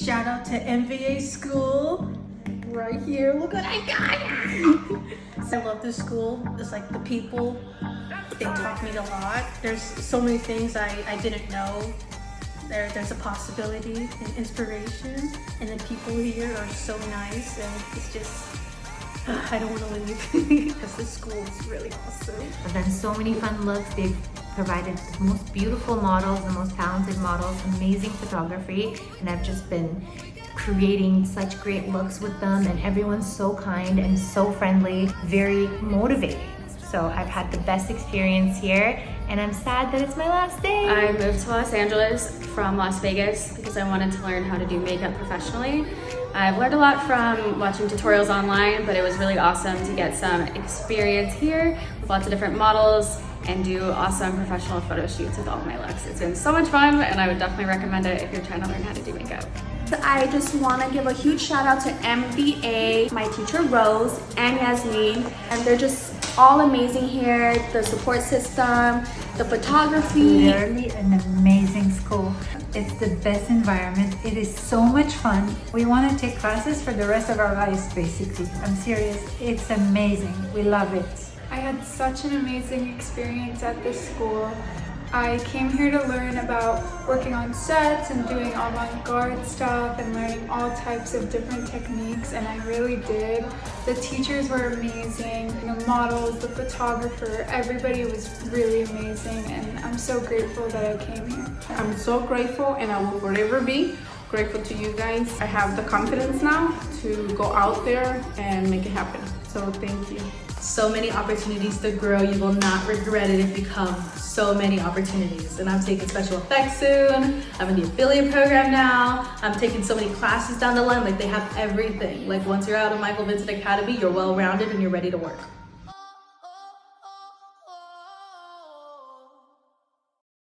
Shout out to MVA school. Right here, look what I got. I love this school. It's like the people, they taught me a lot. There's so many things I didn't know. There's a possibility and inspiration, and the people here are so nice, and it's just, I don't want to leave because this school is really awesome. I've done so many fun looks. They've provided the most beautiful models, the most talented models, amazing photography, and I've just been creating such great looks with them, and everyone's so kind and so friendly, very motivating. So I've had the best experience here, and I'm sad that it's my last day. I moved to Los Angeles from Las Vegas because I wanted to learn how to do makeup professionally. I've learned a lot from watching tutorials online, but it was really awesome to get some experience here with lots of different models and do awesome professional photo shoots with all my looks. It's been so much fun, and I would definitely recommend it if you're trying to learn how to do makeup. I just want to give a huge shout out to MVA, my teacher Rose and Yasmin, and they're just all amazing here. The support system, the photography. Literally an amazing school. It's the best environment. It is so much fun. We want to take classes for the rest of our lives, basically. I'm serious. It's amazing. We love it. I had such an amazing experience at this school. I came here to learn about working on sets and doing avant-garde stuff and learning all types of different techniques, and I really did. The teachers were amazing, the models, the photographer, everybody was really amazing, and I'm so grateful that I came here. I'm so grateful, and I will forever be grateful to you guys. I have the confidence now to go out there and make it happen. So thank you. So many opportunities to grow. You will not regret it if you come. So many opportunities. And I'm taking special effects soon. I'm in the affiliate program now. I'm taking so many classes down the line. Like, they have everything. Like, once you're out of Michael Vincent Academy, you're well-rounded and you're ready to work.